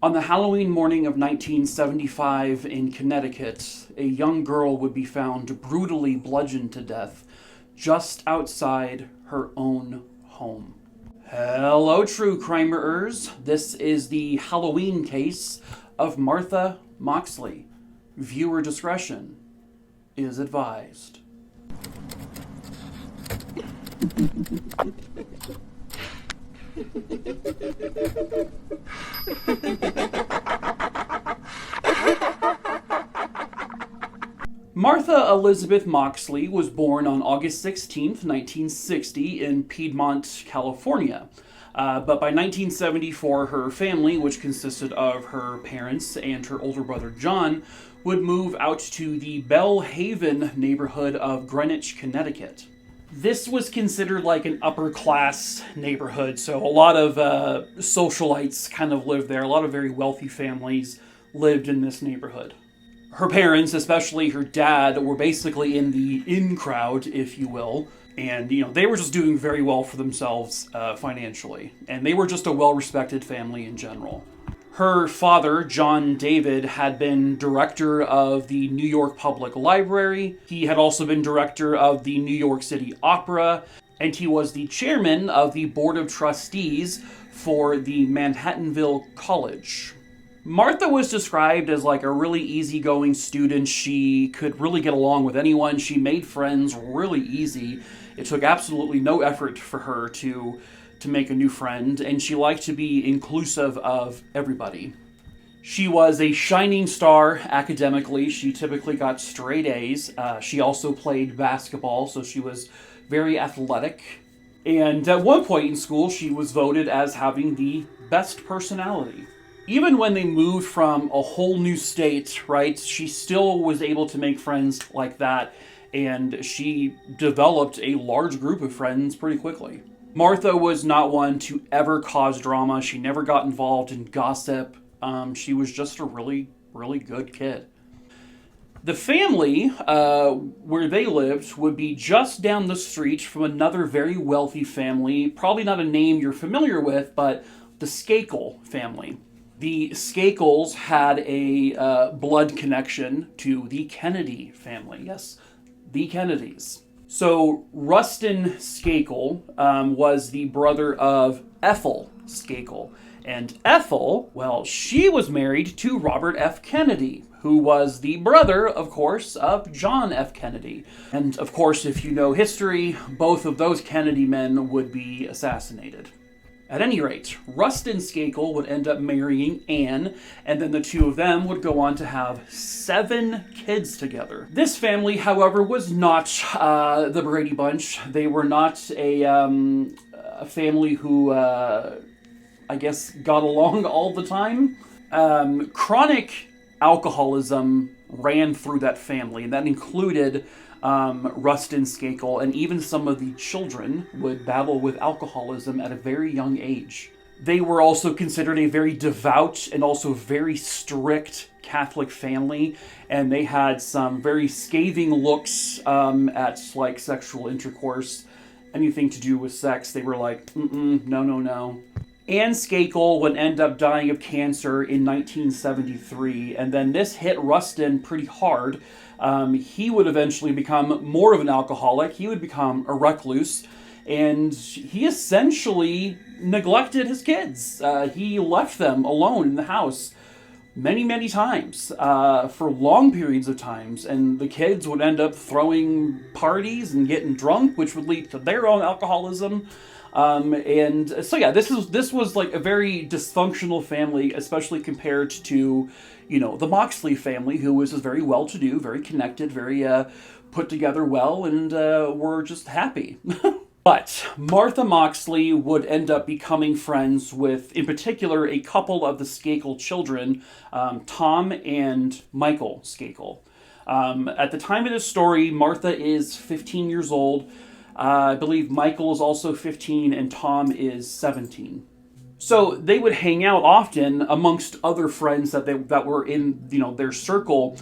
On the Halloween morning of 1975 in Connecticut, a young girl would be found brutally bludgeoned to death just outside her own home. Hello, true crimerers. This is the Halloween case of Martha Moxley. Viewer discretion is advised. Martha Elizabeth Moxley was born on August 16, 1960 in Piedmont, California. But by 1974, her family, which consisted of her parents and her older brother John, would move out to the Belle Haven neighborhood of Greenwich, Connecticut. This was considered like an upper-class neighborhood, so a lot of socialites kind of lived there. A lot of very wealthy families lived in this neighborhood. Her parents, especially her dad, were basically in the in crowd, if you will. And, they were just doing very well for themselves financially. And they were just a well-respected family in general. Her father, John David, had been director of the New York Public Library. He had also been director of the New York City Opera. And he was the chairman of the Board of Trustees for the Manhattanville College. Martha was described as like a really easygoing student. She could really get along with anyone. She made friends really easy. It took absolutely no effort for her to make a new friend, and she liked to be inclusive of everybody. She was a shining star academically. She typically got straight A's. She also played basketball, so she was very athletic. And at one point in school, she was voted as having the best personality. Even when they moved from a whole new state, right, she still was able to make friends like that, and she developed a large group of friends pretty quickly. Martha was not one to ever cause drama. She never got involved in gossip. She was just a really, really good kid. The family where they lived would be just down the street from another very wealthy family, probably not a name you're familiar with, but the Skakel family. The Skakels had a blood connection to the Kennedy family. Yes, the Kennedys. So Rustin Skakel was the brother of Ethel Skakel. And Ethel, well, she was married to Robert F. Kennedy, who was the brother, of course, of John F. Kennedy. And, of course, if you know history, both of those Kennedy men would be assassinated. At any rate, Rustin Skakel would end up marrying Anne, and then the two of them would go on to have 7 kids together. This family, however, was not the Brady Bunch. They were not a family who, I guess, got along all the time. Chronic alcoholism ran through that family, and that included Rustin Skakel, and even some of the children would battle with alcoholism at a very young age. They were also considered a very devout and also very strict Catholic family, and they had some very scathing looks at like sexual intercourse, anything to do with sex. They were like, no. Anne Skakel would end up dying of cancer in 1973, and then this hit Rustin pretty hard. He would eventually become more of an alcoholic. He would become a recluse, and he essentially neglected his kids. He left them alone in the house many, many times for long periods of times, and the kids would end up throwing parties and getting drunk, which would lead to their own alcoholism. And so yeah, this was like a very dysfunctional family, especially compared to, the Moxley family, who was very well-to-do, very connected, very put together well, and were just happy. But Martha Moxley would end up becoming friends with, in particular, a couple of the Skakel children, Tom and Michael Skakel. At the time of this story, Martha is 15 years old. I believe Michael is also 15 and Tom is 17. So they would hang out often amongst other friends that were in their circle.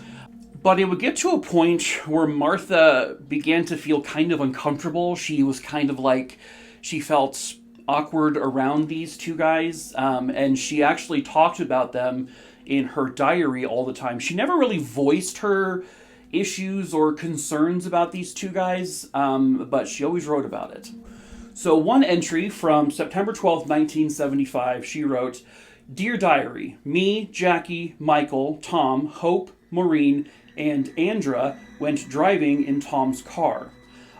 But it would get to a point where Martha began to feel kind of uncomfortable. She was kind of like, she felt awkward around these two guys, and she actually talked about them in her diary all the time. She never really voiced her issues or concerns about these two guys, but she always wrote about it. So one entry from September 12th, 1975, she wrote, "Dear Diary, me, Jackie, Michael, Tom, Hope, Maureen, and Andra went driving in Tom's car.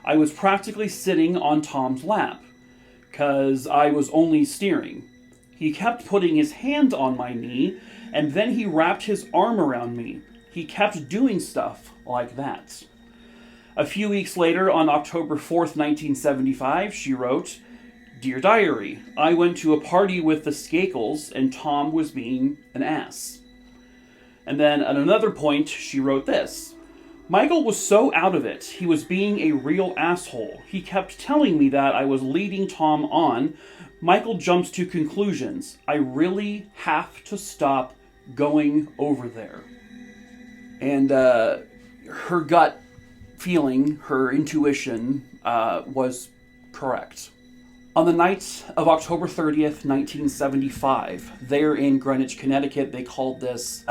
I was practically sitting on Tom's lap, 'cause I was only steering. He kept putting his hand on my knee, and then he wrapped his arm around me. He kept doing stuff like that." A few weeks later, on October 4th, 1975, she wrote, "Dear Diary, I went to a party with the Skakels, and Tom was being an ass." And then at another point, she wrote this, "Michael was so out of it, he was being a real asshole. He kept telling me that I was leading Tom on. Michael jumps to conclusions. I really have to stop going over there." And her gut feeling, her intuition, was correct. On the night of October 30th, 1975, there in Greenwich, Connecticut, they called this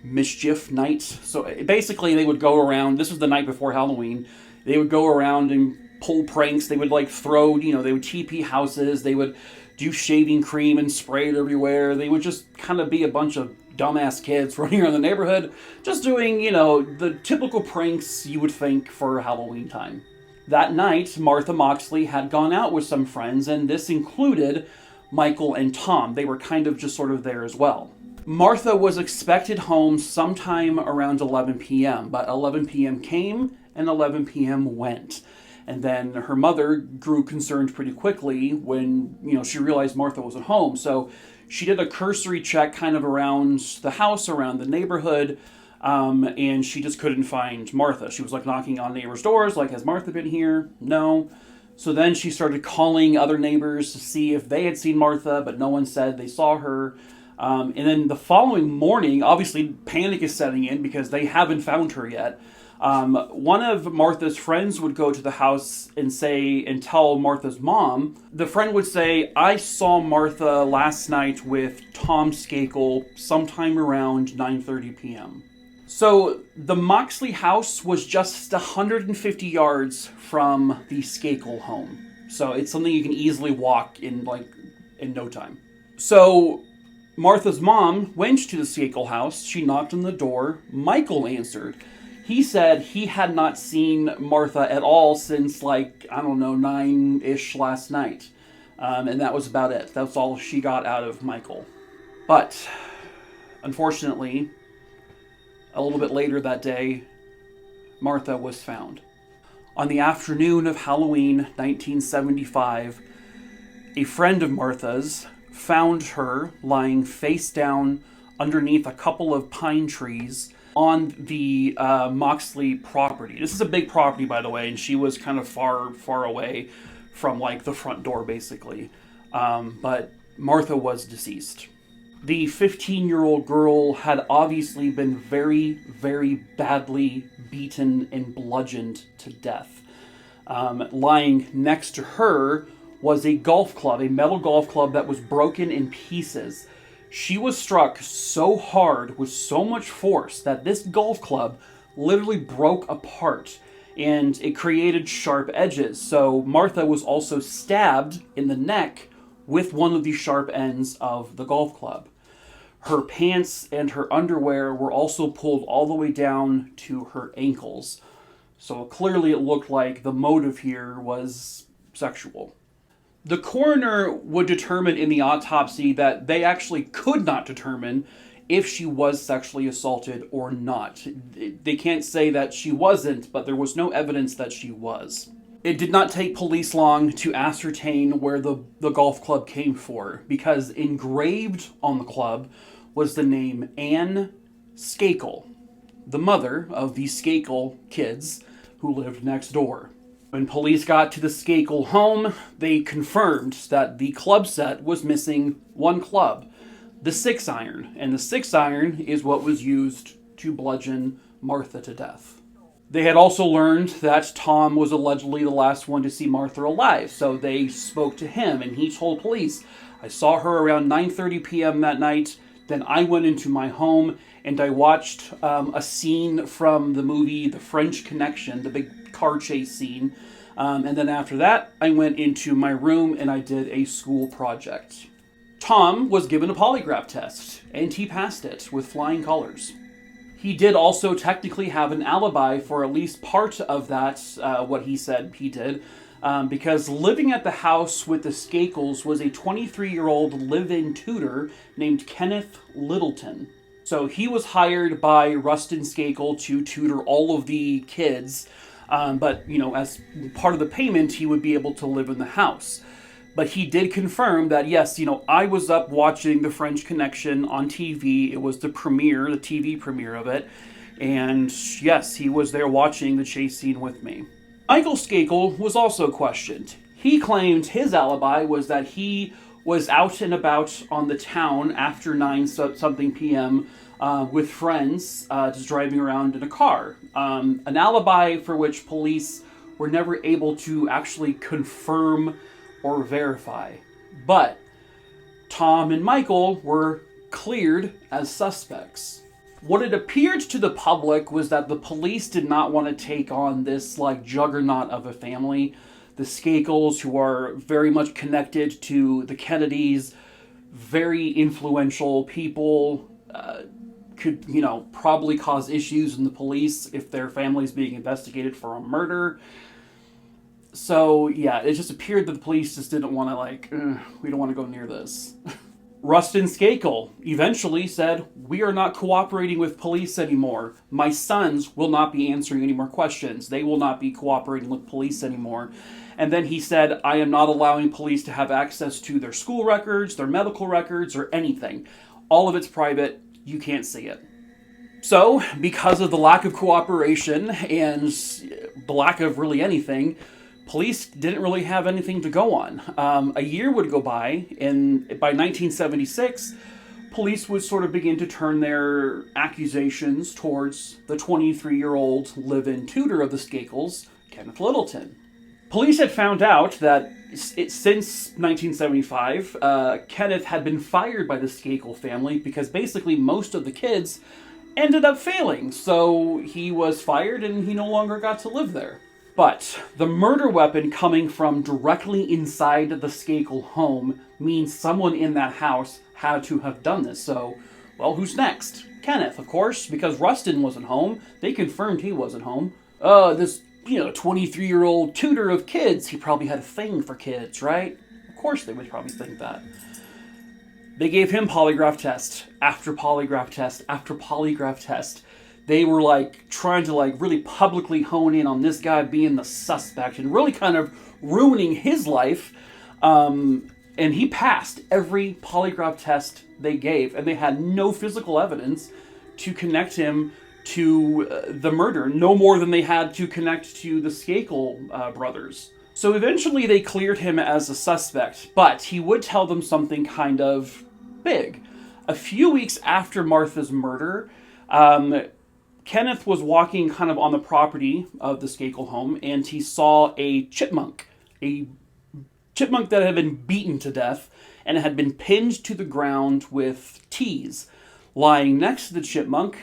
mischief night. So basically they would go around, this was the night before Halloween, they would go around and pull pranks. They would throw, they would TP houses, they would do shaving cream and spray it everywhere. They would just kind of be a bunch of dumbass kids running around the neighborhood, just doing, the typical pranks you would think for Halloween time. That night, Martha Moxley had gone out with some friends, and this included Michael and Tom. They were kind of just sort of there as well. Martha was expected home sometime around 11 p.m., but 11 p.m. came and 11 p.m. went. And then her mother grew concerned pretty quickly when, she realized Martha wasn't home. So she did a cursory check kind of around the house, around the neighborhood, and she just couldn't find Martha. She was knocking on neighbors' doors, has Martha been here? No. So then she started calling other neighbors to see if they had seen Martha, but no one said they saw her. And then the following morning, obviously panic is setting in because they haven't found her yet. One of Martha's friends would go to the house and tell Martha's mom. The friend would say, "I saw Martha last night with Tom Skakel sometime around 9:30 p.m. So the Moxley house was just 150 yards from the Skakel home. So it's something you can easily walk in no time. So Martha's mom went to the Skakel house. She knocked on the door. Michael answered. He said he had not seen Martha at all since 9-ish last night. And that was about it. That's all she got out of Michael. But unfortunately, a little bit later that day, Martha was found. On the afternoon of Halloween 1975, a friend of Martha's found her lying face down underneath a couple of pine trees on the Moxley property. This is a big property, by the way, and she was kind of far away from the front door, basically. But Martha was deceased. The 15-year-old girl had obviously been very, very badly beaten and bludgeoned to death. Lying next to her was a golf club, a metal golf club that was broken in pieces. She was struck so hard with so much force that this golf club literally broke apart and it created sharp edges. So Martha was also stabbed in the neck with one of the sharp ends of the golf club. Her pants and her underwear were also pulled all the way down to her ankles. So clearly it looked like the motive here was sexual. The coroner would determine in the autopsy that they actually could not determine if she was sexually assaulted or not. They can't say that she wasn't, but there was no evidence that she was. It did not take police long to ascertain where the golf club came from, because engraved on the club was the name Anne Skakel, the mother of the Skakel kids who lived next door. When police got to the Skakel home, they confirmed that the club set was missing one club, the 6-iron, and the 6-iron is what was used to bludgeon Martha to death. They had also learned that Tom was allegedly the last one to see Martha alive, so they spoke to him, and he told police, I saw her around 9:30 p.m. that night, then I went into my home, and I watched a scene from the movie The French Connection, the big car chase scene, and then after that, I went into my room and I did a school project. Tom was given a polygraph test, and he passed it with flying colors. He did also technically have an alibi for at least part of that, what he said he did, because living at the house with the Skakels was a 23-year-old live-in tutor named Kenneth Littleton. So he was hired by Rustin Skakel to tutor all of the kids, but, as part of the payment, he would be able to live in the house. But he did confirm that, yes, I was up watching The French Connection on TV. It was the TV premiere of it. And yes, he was there watching the chase scene with me. Michael Skakel was also questioned. He claimed his alibi was that he was out and about on the town after 9-something p.m. With friends, just driving around in a car. An alibi for which police were never able to actually confirm or verify. But Tom and Michael were cleared as suspects. What it appeared to the public was that the police did not want to take on this juggernaut of a family. The Skakels, who are very much connected to the Kennedys, very influential people, could, probably cause issues in the police if their family's being investigated for a murder. So, yeah, it just appeared that the police just didn't want to, we don't want to go near this. Rustin Skakel eventually said, we are not cooperating with police anymore. My sons will not be answering any more questions. They will not be cooperating with police anymore. And then he said, I am not allowing police to have access to their school records, their medical records, or anything. All of it's private. You can't see it. So, because of the lack of cooperation and the lack of really anything, police didn't really have anything to go on. A year would go by, and by 1976, police would sort of begin to turn their accusations towards the 23-year-old live-in tutor of the Skakels, Kenneth Littleton. Police had found out that since 1975, Kenneth had been fired by the Skakel family because basically most of the kids ended up failing. So he was fired and he no longer got to live there. But the murder weapon coming from directly inside the Skakel home means someone in that house had to have done this. So, well, who's next? Kenneth, of course, because Rustin wasn't home. They confirmed he wasn't home. This 23-year-old tutor of kids, he probably had a thing for kids, right? Of course they would probably think that. They gave him polygraph test after polygraph test after polygraph test. They were trying to really publicly hone in on this guy being the suspect and really kind of ruining his life. And he passed every polygraph test they gave, and they had no physical evidence to connect him to the murder, no more than they had to connect to the Skakel brothers. So eventually they cleared him as a suspect, but he would tell them something kind of big. A few weeks after Martha's murder, Kenneth was walking kind of on the property of the Skakel home, and he saw a chipmunk that had been beaten to death and had been pinned to the ground with tees. Lying next to the chipmunk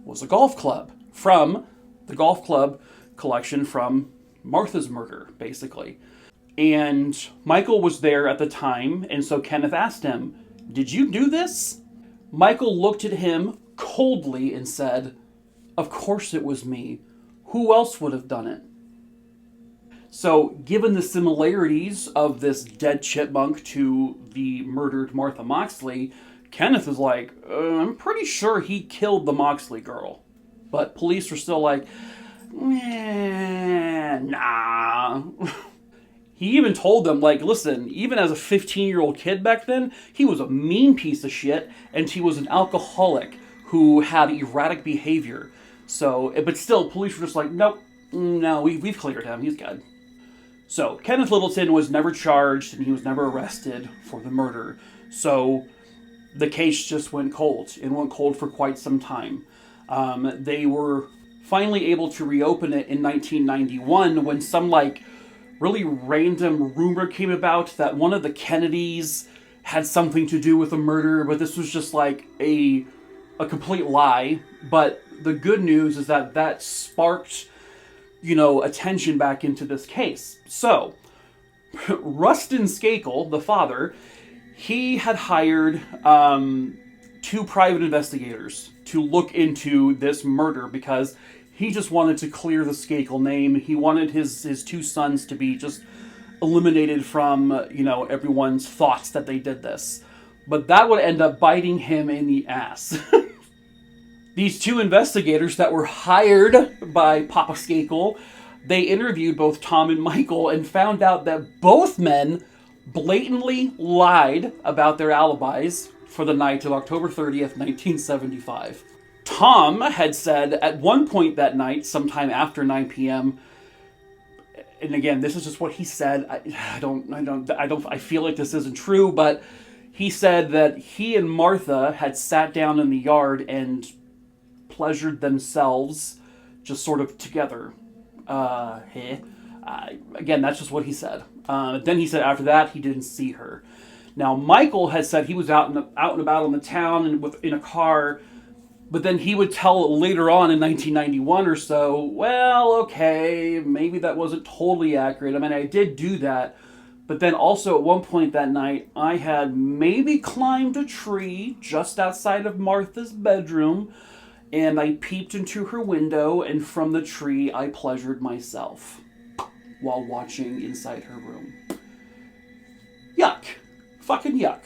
was a golf club from the golf club collection from Martha's murder, basically. And Michael was there at the time, and so Kenneth asked him, "Did you do this?" Michael looked at him coldly and said, "Of course it was me. Who else would have done it?" So, given the similarities of this dead chipmunk to the murdered Martha Moxley, Kenneth was like, I'm pretty sure he killed the Moxley girl. But police were still like, nah. He even told them, listen, even as a 15-year-old kid back then, he was a mean piece of shit, and he was an alcoholic who had erratic behavior. So, but still, police were just like, nope, no, we've cleared him, he's good. So, Kenneth Littleton was never charged, and he was never arrested for the murder. So, the case just went cold. It went cold for quite some time. They were finally able to reopen it in 1991 when some, like, really random rumor came about that one of the Kennedys had something to do with the murder, but this was just, like, a complete lie. But the good news is that that sparked, attention back into this case. So, Rustin Skakel, the father, he had hired 2 private investigators to look into this murder because he just wanted to clear the Skakel name. He wanted his 2 sons to be just eliminated from, everyone's thoughts that they did this. But that would end up biting him in the ass. These 2 investigators that were hired by Papa Skakel, they interviewed both Tom and Michael and found out that both men blatantly lied about their alibis for the night of October 30th, 1975. Tom had said at one point that night, sometime after 9 p.m., and again, this is just what he said. I feel like this isn't true, but he said that he and Martha had sat down in the yard and pleasured themselves just sort of together. Again, that's just what he said. Then he said after that he didn't see her. Now, Michael had said he was out and about on the town and in a car, but then he would tell later on in 1991 or so, well, okay, maybe that wasn't totally accurate. I mean, I did do that, but then also at one point that night, I had maybe climbed a tree just outside of Martha's bedroom, and I peeped into her window, and from the tree, I pleasured myself while watching inside her room. Yuck. Fucking yuck.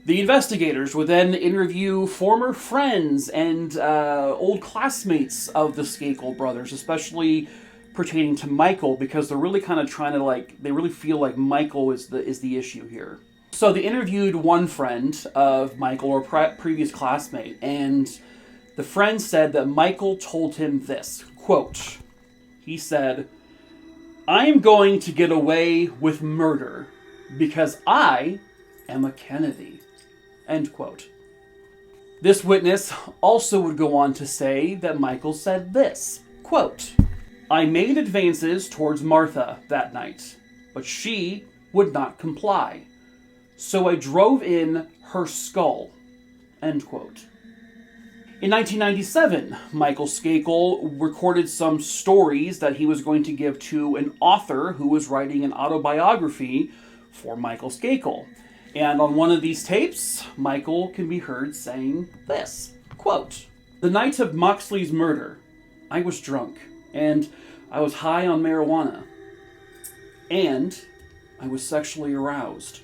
The investigators would then interview former friends and old classmates of the Skakel brothers, especially pertaining to Michael, because they're really kind of trying to, they really feel like Michael is the issue here. So they interviewed one friend of Michael, or previous classmate, and the friend said that Michael told him this, quote, he said, "I am going to get away with murder because I am a Kennedy," end quote. This witness also would go on to say that Michael said this, quote, "I made advances towards Martha that night, but she would not comply. So I drove in her skull," end quote. In 1997, Michael Skakel recorded some stories that he was going to give to an author who was writing an autobiography for Michael Skakel. And on one of these tapes, Michael can be heard saying this, quote, "The night of Moxley's murder, I was drunk, and I was high on marijuana, and I was sexually aroused,"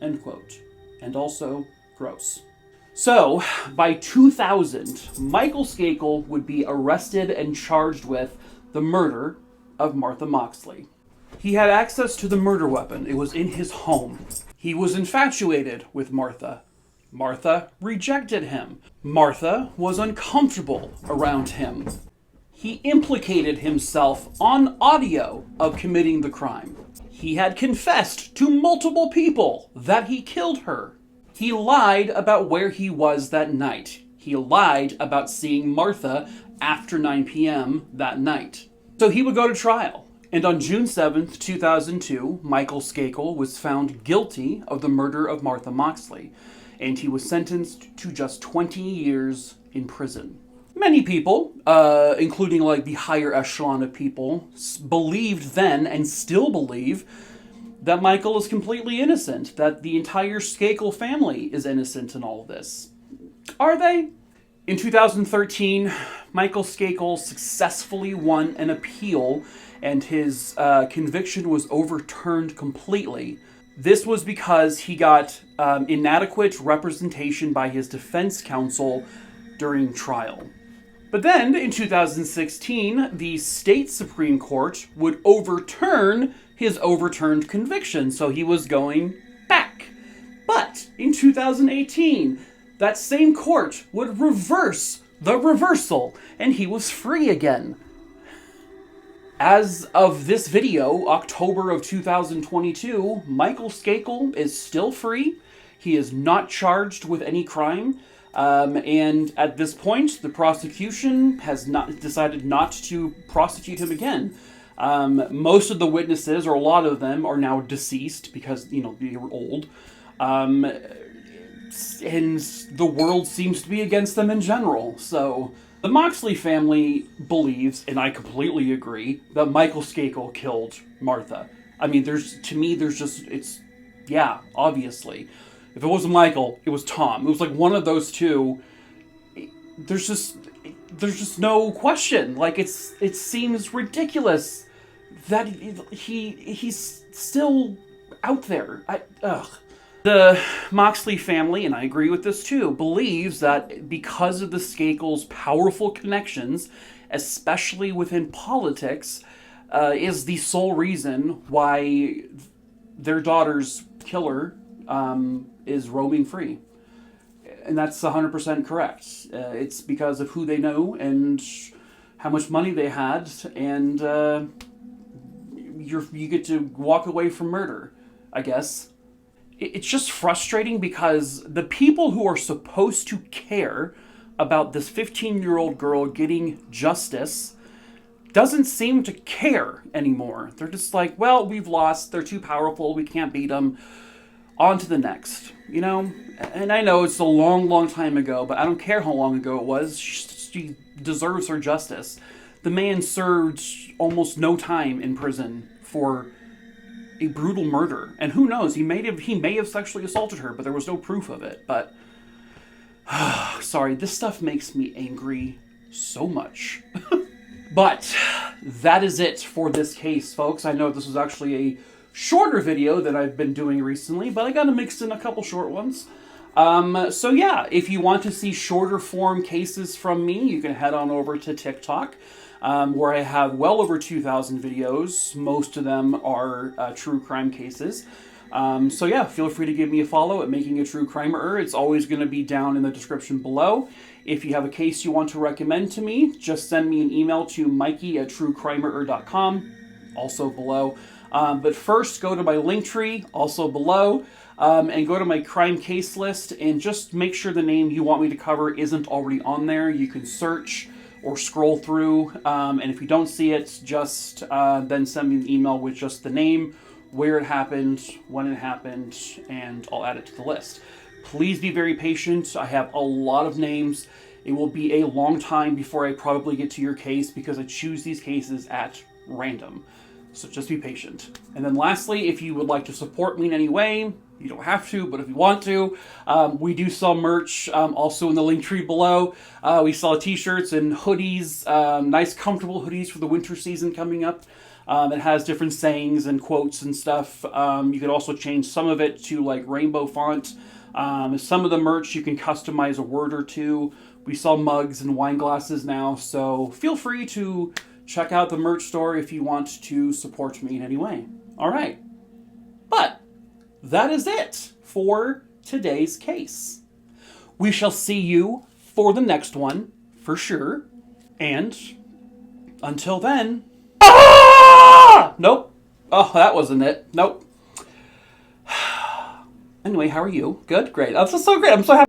end quote. And also, gross. So, by 2000, Michael Skakel would be arrested and charged with the murder of Martha Moxley. He had access to the murder weapon. It was in his home. He was infatuated with Martha. Martha rejected him. Martha was uncomfortable around him. He implicated himself on audio of committing the crime. He had confessed to multiple people that he killed her. He lied about where he was that night. He lied about seeing Martha after 9 p.m. that night. So he would go to trial. And on June 7th, 2002, Michael Skakel was found guilty of the murder of Martha Moxley, and he was sentenced to just 20 years in prison. Many people, including the higher echelon of people, believed then and still believe that Michael is completely innocent, that the entire Skakel family is innocent in all of this. Are they? In 2013, Michael Skakel successfully won an appeal, and his conviction was overturned completely. This was because he got inadequate representation by his defense counsel during trial. But then, in 2016, the state Supreme Court would overturn his overturned conviction, so he was going back. But in 2018, that same court would reverse the reversal, and he was free again. As of this video, October of 2022, Michael Skakel is still free. He is not charged with any crime. And at this point, the prosecution has not decided not to prosecute him again. Most of the witnesses, or a lot of them, are now deceased because, they were old. And the world seems to be against them in general. So the Moxley family believes, and I completely agree, that Michael Skakel killed Martha. I mean, obviously. If it wasn't Michael, it was Tom. It was like one of those two. There's just no question. Like, it seems ridiculous that he's still out there. The Moxley family, and I agree with this too, believes that because of the Skakels' powerful connections, especially within politics, is the sole reason why their daughter's killer is roaming free. And that's 100% correct. It's because of who they know and how much money they had, and you get to walk away from murder, I guess. It's just frustrating because the people who are supposed to care about this 15-year-old girl getting justice doesn't seem to care anymore. They're just like, well, we've lost. They're too powerful. We can't beat them. On to the next, And I know it's a long, long time ago, but I don't care how long ago it was. She deserves her justice. The man served almost no time in prison for a brutal murder. And who knows, he may have sexually assaulted her, but there was no proof of it. But, sorry, this stuff makes me angry so much. But that is it for this case, folks. I know this was actually a shorter video than I've been doing recently, but I got to mix in a couple short ones. So yeah, if you want to see shorter form cases from me, you can head on over to TikTok, where I have well over 2,000 videos. Most of them are true crime cases. So yeah, feel free to give me a follow at Making a True Crimerer. It's always going to be down in the description below. If you have a case you want to recommend to me, just send me an email to mikey@truecrimerer.com, also below. But first, go to my Linktree, also below, and go to my crime case list, and just make sure the name you want me to cover isn't already on there. You can search or scroll through, and if you don't see it, just then send me an email with just the name, where it happened, when it happened, and I'll add it to the list. Please be very patient. I have a lot of names. It will be a long time before I probably get to your case because I choose these cases at random. So just be patient. And then lastly, if you would like to support me in any way, you don't have to, but if you want to, we do sell merch, also in the link tree below. We sell t-shirts and hoodies, nice comfortable hoodies for the winter season coming up. It has different sayings and quotes and stuff. You can also change some of it to like rainbow font. Some of the merch you can customize a word or two. We sell mugs and wine glasses now, so feel free to check out the merch store if you want to support me in any way. All right. But that is it for today's case. We shall see you for the next one, for sure. And until then... Ah! Nope. Oh, that wasn't it. Nope. Anyway, how are you? Good? Great. That's so great. I'm so happy.